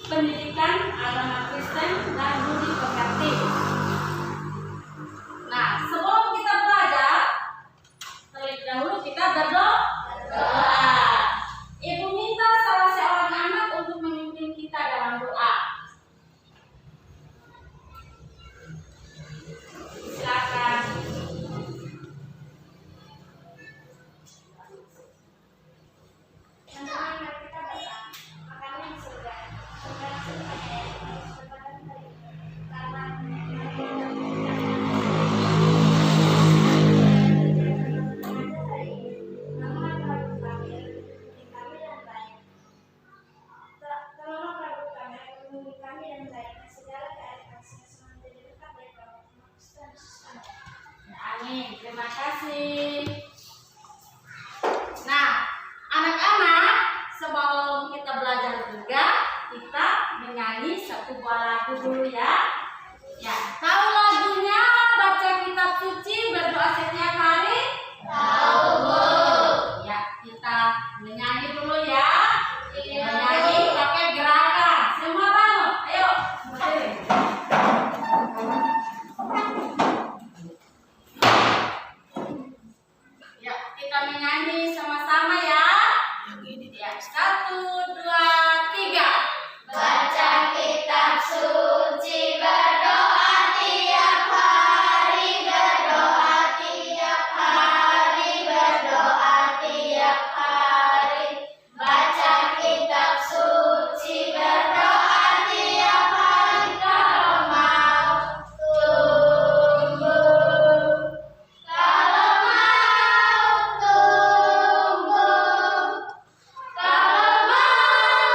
pendidikan agama Kristen dan budi pekerti. Nah, sebelum kita belajar, terlebih dahulu kita berdoa. Ibu minta salah seorang anak untuk memimpin kita dalam doa. Silakan. Amin. Terima kasih. Nah, anak-anak, sebelum kita belajar juga, kita menyanyi satu buah lagu dulu ya. Ya, tahu lagunya baca kitab suci berdoa setiap hari? Tahu, Bu. Ya, kita menyanyi dulu ya. Menyanyi pakai gerakan. Semua bangun. Ayo. Ya, kita menyanyi sama-sama ya. Ya, 1, 2, 3. Baca kitab suci, berdoa tiap hari, berdoa tiap hari, berdoa tiap hari. Baca kitab suci, berdoa tiap hari, kalau mau tumbuh. Kalau mau tumbuh, kalau mau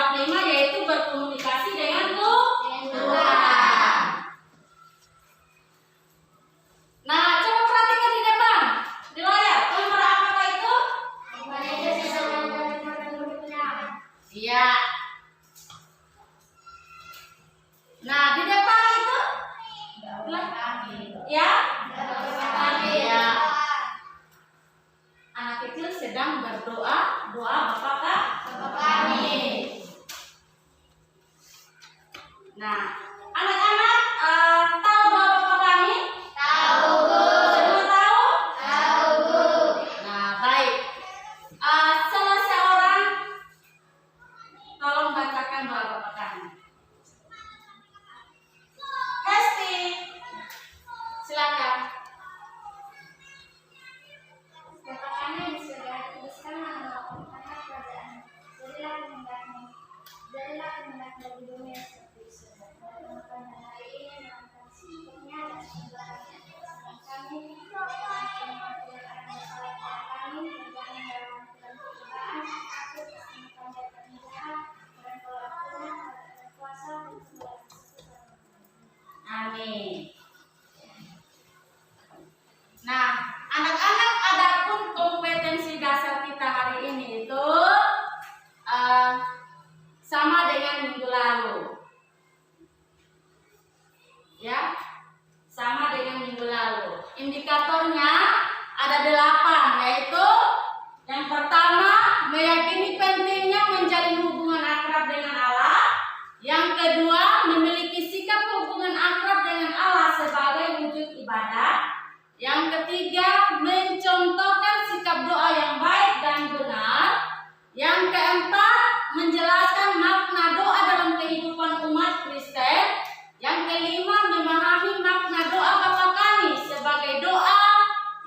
tahap 5 yaitu berkomunikasi dengan Tuhan. Nah, coba perhatikan di depan, di layar. Gambar apakah itu? Iya. Nah, di depan itu? Ya? Ya. Anak kecil sedang berdoa, doa Bapa kami. Nah, anak-anak tahu doa Bapa kami? Tahu, Bu. Semua tahu? Tahu, Bu. Nah, baik. Salah seorang tolong bacakan doa Bapa kami. Hesti, silakan. Bapa kami yang di surga, dikuduskanlah namamu, karena kerajaan. Jadilah kehendakmu, jadilah kehendakmu di bumi seperti di surga. Pertemukan hari ini dengan kasih secukupnya dan sebenarnya. Sedang kami, tidak bersalah kepada kami, dan jangan dalam pencobaan, aku tersembunyikan dari penjahat, dan kalau aku ada kuasa untuk melakukan. Amin. Nah, anak-anak, adapun kompetensi dasar kita hari ini itu sama dengan minggu lalu. Ya, sama dengan minggu lalu. Indikatornya ada 8, yaitu yang pertama, meyakini pentingnya menjalin hubungan akrab dengan Allah. Yang kedua, memiliki sikap hubungan akrab dengan Allah sebagai wujud ibadah. Yang ketiga, mencontohkan sikap doa yang baik dan benar. Yang keempat, menjelaskan makna doa dalam kehidupan umat Kristen. Yang kelima, memahami makna doa Bapa kami sebagai doa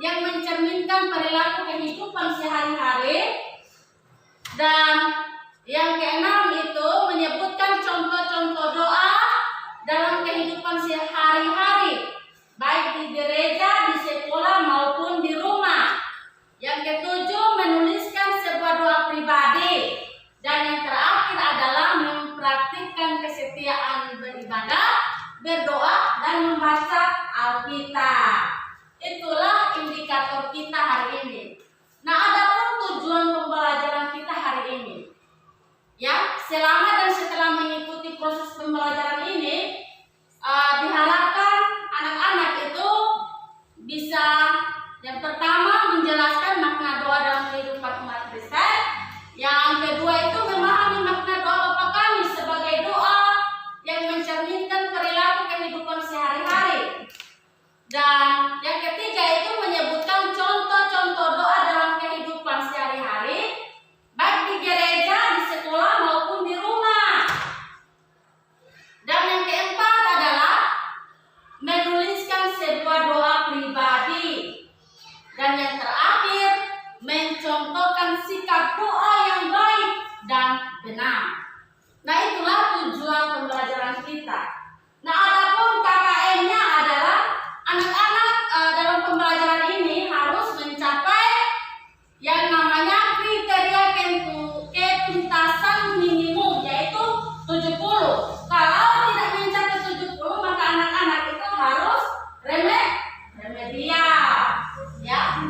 yang mencerminkan perilaku kehidupan sehari-hari. Dan yang keenam itu menyebutkan contoh-contoh doa dalam kehidupan sehari-hari, baik di gereja, di sekolah maupun di rumah. Yang ketujuh, menuliskan sebuah doa pribadi. Dan yang terakhir adalah mempraktikkan kesetiaan beribadah, berdoa, dan membaca Alkitab. Itulah indikator kita hari ini. Nah, adapun tujuan pembelajaran kita hari ini, ya, selama dan setelah mengikuti proses pembelajaran ini, diharapkan anak-anak itu bisa yang pertama menjelaskan makna doa dalam kehidupan umat Kristen. Yang kedua itu memahami makna doa Bapa kami sebagai doa yang mencerminkan perilaku kehidupan sehari-hari. Dan yang ketiga itu menyebutkan contoh-contoh doa dalam kehidupan sehari-hari, baik di gereja, di sekolah maupun di rumah. Dan yang keempat adalah menuliskan sebuah doa pribadi. Dan yang terakhir, mencontohkan sikap doa yang baik dan benar. Nah, itulah tujuan pembelajaran kita. Nah, adapun KKN-nya adalah anak-anak dalam pembelajaran ini harus mencapai yang namanya kriteria ketuntasan minimum, yaitu 70. Kalau tidak mencapai 70, maka anak-anak itu harus remedial, ya.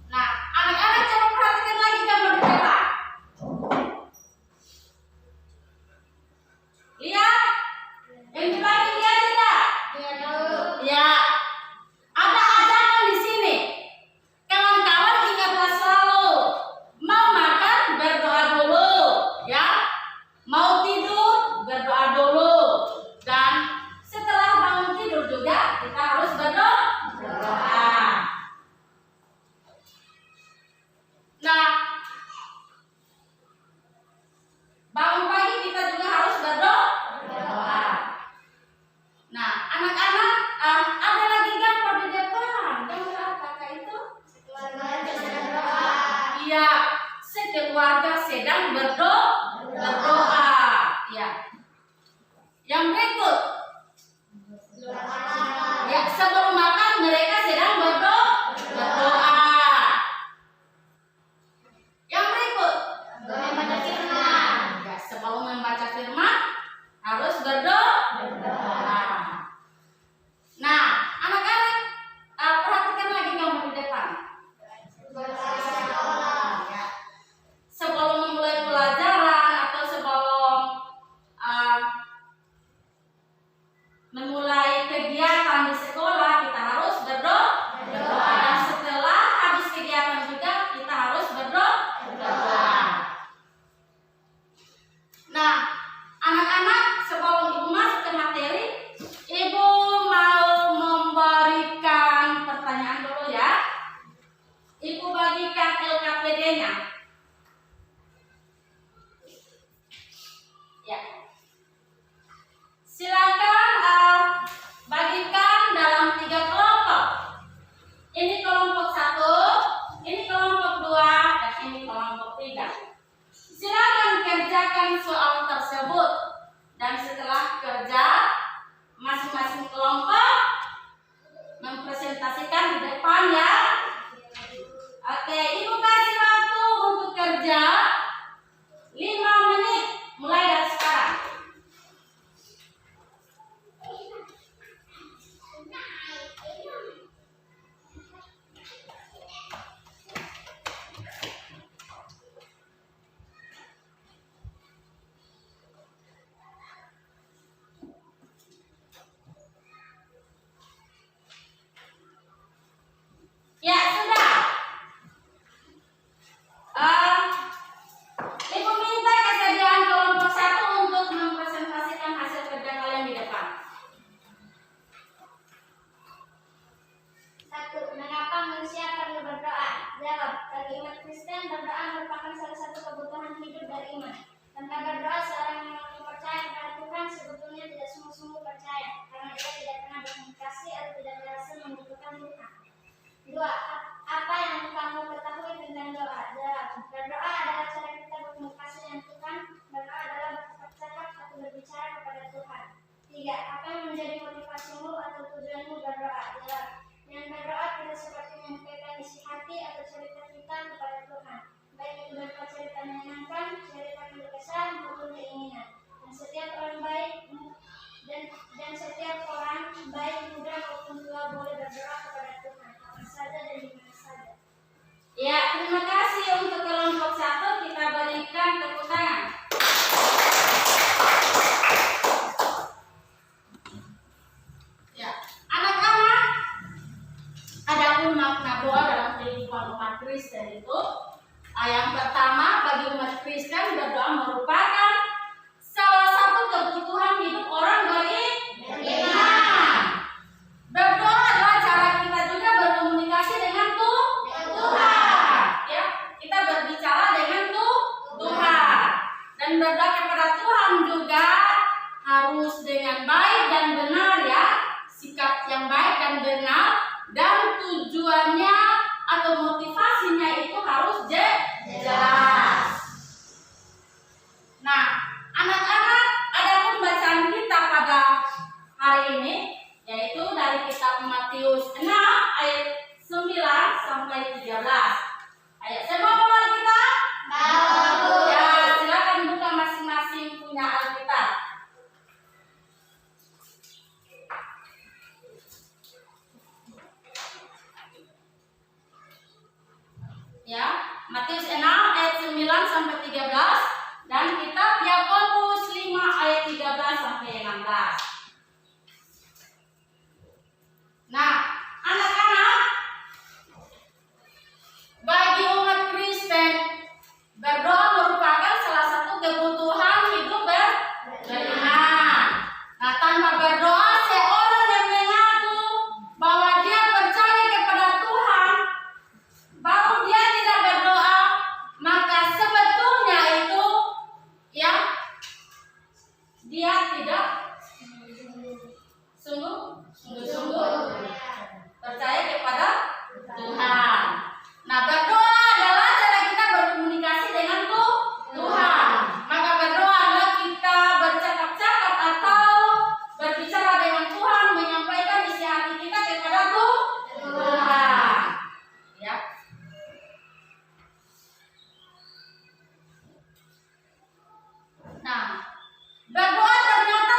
Nah, anak-anak coba perhatikan lagi gambar di depan. Lihat, yang di belakang lihat tidak? Ya, ada ajakan di sini. Kawan-kawan ingatlah selalu, mau makan berdoa dulu, ya. Mau tidur berdoa dulu. Dan setelah bangun tidur juga kita harus berdoa. Nah, bangun pagi kita juga harus berdoa. Nah, anak-anak, ada lagi gambar di depan. Gambar apakah itu? Iya, sekeluarga sedang berdoa. Ya. Yang berikut, ya, sebelum makan mereka sedang berdoa. Yang berikut, Nah, anak-anak, sebelum ibu masuk ke materi, ibu mau memberikan pertanyaan dulu ya. Ibu bagikan LKPD-nya. Ya. Silakan bagikan dalam 3 kelompok. Ini kelompok 1, ini kelompok 2, dan ini kelompok 3. Silakan kerjakan soal tersebut. Dan setelah kerja, masing-masing kelompok mempresentasikan di depan ya. Oke, ibu kasih waktu untuk kerja 5 menit mulai dari sekarang. Ya, sudah. Ibu minta kesediaan kelompok 1 untuk mempresentasikan hasil kerja kalian di depan. 1. Mengapa manusia perlu berdoa? Jawab. Bagi umat Kristen, berdoa merupakan salah satu kebutuhan hidup dari iman. Tanpa berdoa, seorang yang percaya kepada Tuhan sebetulnya tidak sungguh-sungguh percaya, karena ia tidak pernah berkomunikasi atau tidak berhasil membutuhkan Tuhan. 2. Apa yang kamu ketahui tentang doa? Jawab. Berdoa adalah cara kita berkomunikasi dengan Tuhan. Berdoa adalah bercakap atau berbicara kepada Tuhan. 3. Apa yang menjadi motivasimu atau tujuanmu berdoa? Jawab. Dengan berdoa kita seperti menyampaikan isi hati atau cerita kita kepada Tuhan, baik itu berupa cerita menyenangkan, cerita yang berkesan, maupun keinginan. Dan setiap orang baik muda maupun tua boleh berdoa kepada Tuhan kapan saja dan di mana saja. Ya, terima kasih untuk kelompok 1. Kita berikan tepuk tangan. Ya, anak-anak, adapun makna doa dalam kehidupan umat Kristen itu, yang pertama, bagi umat Kristen berdoa merupakan salah satu kebutuhan hidup orang beriman. Berdoa adalah cara kita juga berkomunikasi dengan Tuhan. Ya, kita berbicara dengan Tuhan. Dan berdoa kepada Tuhan juga harus dengan baik dan benar ya, sikap yang baik dan benar, dan tujuannya atau motivasinya itu harus jelas. Nah, anak-anak, ada pembacaan kita pada hari ini, yaitu dari kitab Matius 6 ayat 9 sampai 13. Ayo, semua bawa Alkitab? Ya, silakan buka masing-masing punya Alkitab. Ya, Matius 6 ayat 9 sampai 13 dan kitab Yakobus 5 ayat 13 sampai 16. Nah, anak-anak, bagi umat Kristen, berdoa merupakan salah satu kebutuhan hidup beriman. Nah, tanpa berdoa, seorang yang mengaku bahwa dia percaya kepada Tuhan, baru dia tidak berdoa, maka sebetulnya itu ya, dia tidak sungguh-sungguh percaya kepada Tuhan. Nah, berdoa adalah cara kita berkomunikasi dengan Tuhan. Maka berdoa adalah kita bercakap-cakap atau berbicara dengan Tuhan, menyampaikan isi hati kita kepada Tuhan. Ya. Nah, berdoa ternyata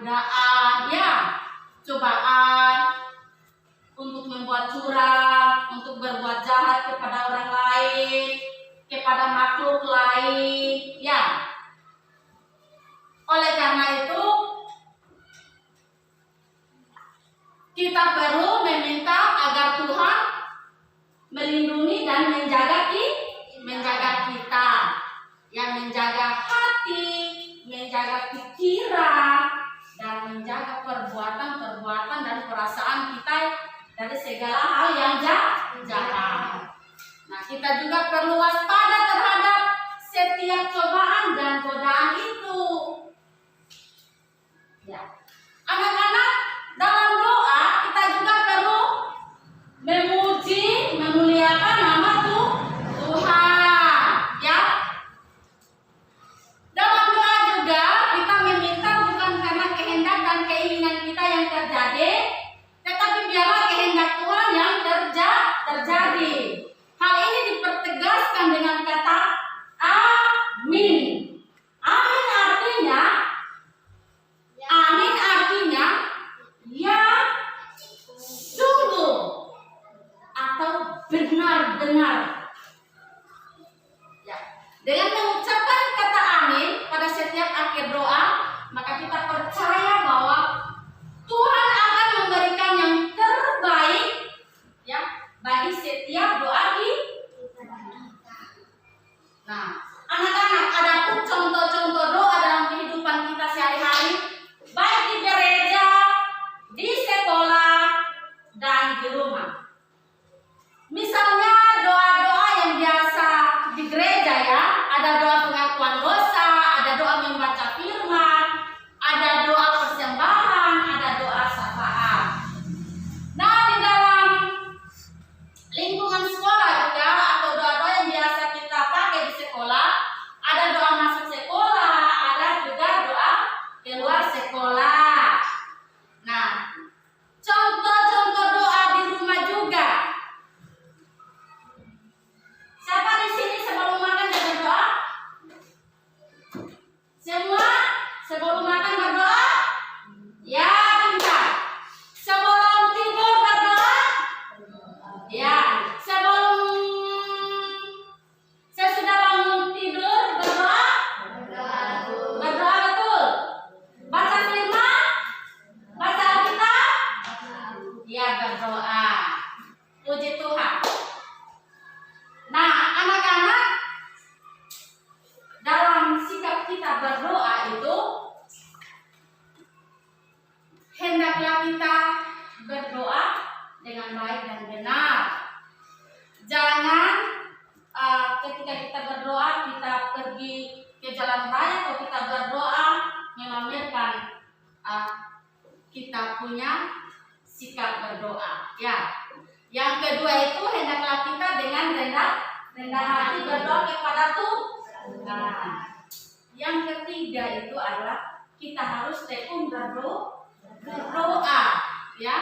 godaan, ya, cobaan untuk membuat curang, untuk berbuat jahat kepada orang lain, kepada makhluk lain, ya. Oleh karena itu, kita perlu meminta agar Tuhan melindungi dan menjaga kita, yang menjaga hati, menjaga pikiran, dan menjaga perbuatan dan perasaan kita dari segala hal yang jahat. Nah, kita juga perlu waspada terhadap setiap cobaan dan godaan itu. Ya, anak-anak, dalam doa kita juga perlu memuji, memuliakan nama Tuhan, ya. Dalam doa juga kita meminta bukan karena kehendak dan keinginan kita yang terjadi, tetapi biarlah kehendak Tuhan yang terjadi. Hal ini dipertegaskan dengan kata amin. Amin artinya ya sungguh atau benar-benar. Ya. Dengan mengucapkan kata amin pada setiap akhir doa, maka kita percaya bahwa Tuhan akan memberikan yang terbaik, ya, bagi setiap doa kita. Nah, anak-anak, ada pun contoh-contoh doa dalam kehidupan kita sehari-hari, baik di gereja, di sekolah, dan di rumah. Misalnya doa-doa yang biasa di gereja, ya, ada doa pengakuan dosa, ada doa membaca firman, ada doa persembahan, ada doa syafaat. Nah, di dalam lingkungan sekolah juga atau doa-doa yang biasa kita pakai di sekolah, ada doa masuk sekolah, ada juga doa keluar sekolah. Nah, contoh-contoh doa di rumah juga. Siapa di sini sebelum makan berdoa? Semua sebelum makan berdoa? Ya, pintar. Sebelum tidur berdoa? Ya. Sebelum sesudah bangun tidur berdoa? Berdoa betul. Baca firman? Baca Alkitab? Ya, berdoa. Puji Tuhan. Nah, anak-anak, dalam sikap kita berdoa itu, hendaklah kita berdoa dengan baik dan benar. Jangan ketika kita berdoa kita pergi ke jalan raya atau kita berdoa memamerkan kita punya sikap berdoa, ya. Yang kedua itu, hendaklah kita dengan rendah hati berdoa kepada Tuhan. Yang ketiga itu adalah kita harus tekun berdoa, ya.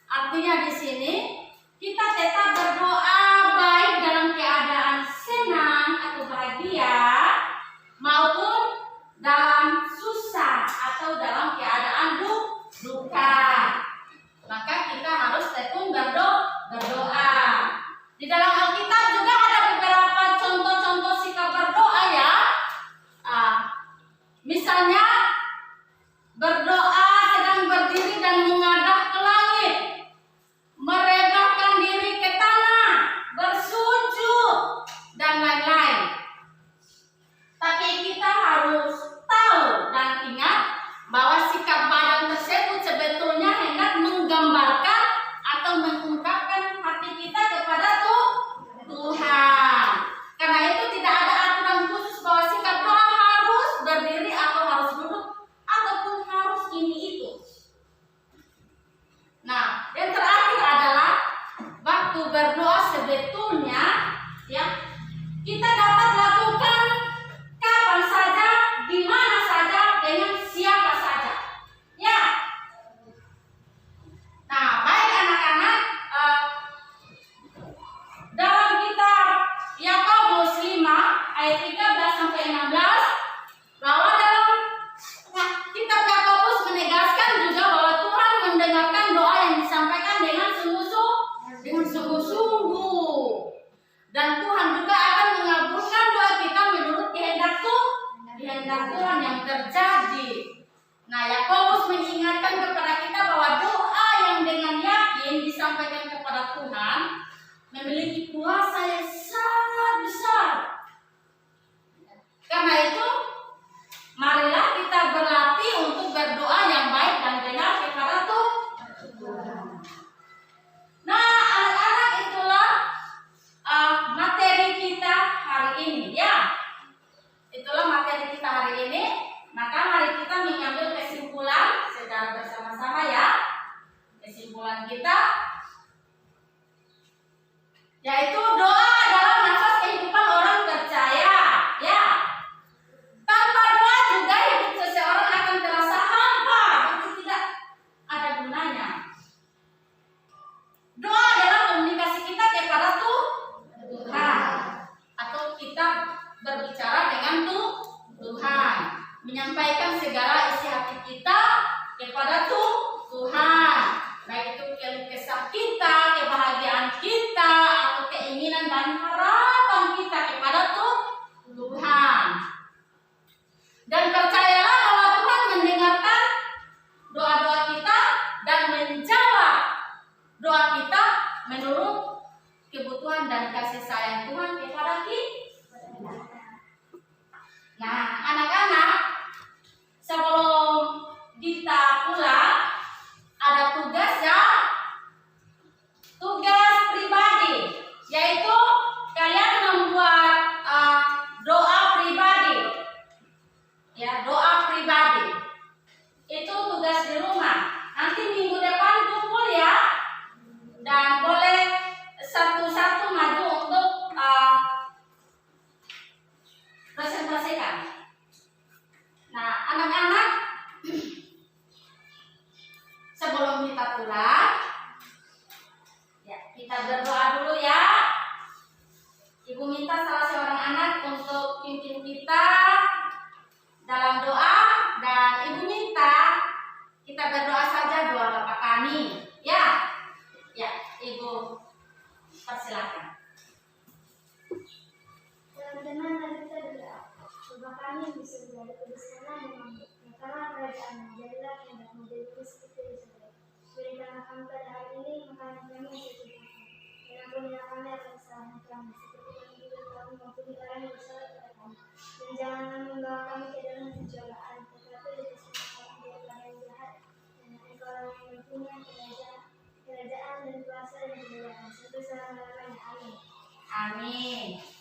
Artinya di sini kita tetap berdoa baik dalam keadaan senang atau bahagia maupun dalam susah atau dalam keadaan duka. Maka kita harus tekun berdoa. Di dalam Alkitab juga ada beberapa contoh-contoh sikap berdoa, ya. Misalnya berdoa sedang berdiri dan menghadap ke langit, merebahkan diri ke tanah, bersujud, dan lain-lain. Tapi kita harus tahu dan ingat bahwa sikap badan tersebut sebetulnya hendak menggambarkan atau mengungkapkan hati kita kepada Tuhan. Karena itu tidak ada aturan khusus bahwa sikap doa harus berdiri atau harus duduk ataupun harus kepada Tuhan. Baik itu keluh kesah kita, kebahagiaan kita, atau keinginan dan harapan kita kepada Tuhan. Dan percayalah bahwa Tuhan mendengarkan doa-doa kita dan menjawab doa kita menurut kebutuhan dan kasih sayang Tuhan kepada kita. Nah, anak-anak, sebelum kita pulang, ada tugas ya, tugas pribadi, yaitu kalian membuat doa pribadi, ya, doa pribadi. Itu tugas di rumah. Nanti minggu depan kumpul ya, dan boleh satu-satu maju untuk presentasikan. Nah, anak-anak, sebelum kita pulang, ya, kita berdoa dulu ya. Ibu minta salah seorang anak untuk pimpin kita dalam doa, dan ibu minta kita berdoa saja doa Bapa kami. Ya, ya, ibu persilakan. Teman-teman, mari kita berdoa. Bapa kami yang di surga, dikuduskanlah namamu. Datanglah kerajaanmu, jadilah kehendakmu di bumi seperti di surga. Berikanlah kami pada hari ini makanan kami yang secukupnya. Dan ampunilah kami atas kesalahan kami, seperti kami juga telah mengampuni orang yang bersalah kepada kami. Dan janganlah membawa kami ke dalam pencobaan, tetapi lepaskanlah kami daripada yang jahat. Dan Engkau yang mempunyai kerajaan dan kuasa dan kemuliaan sampai selama-lamanya. Amin. Amin.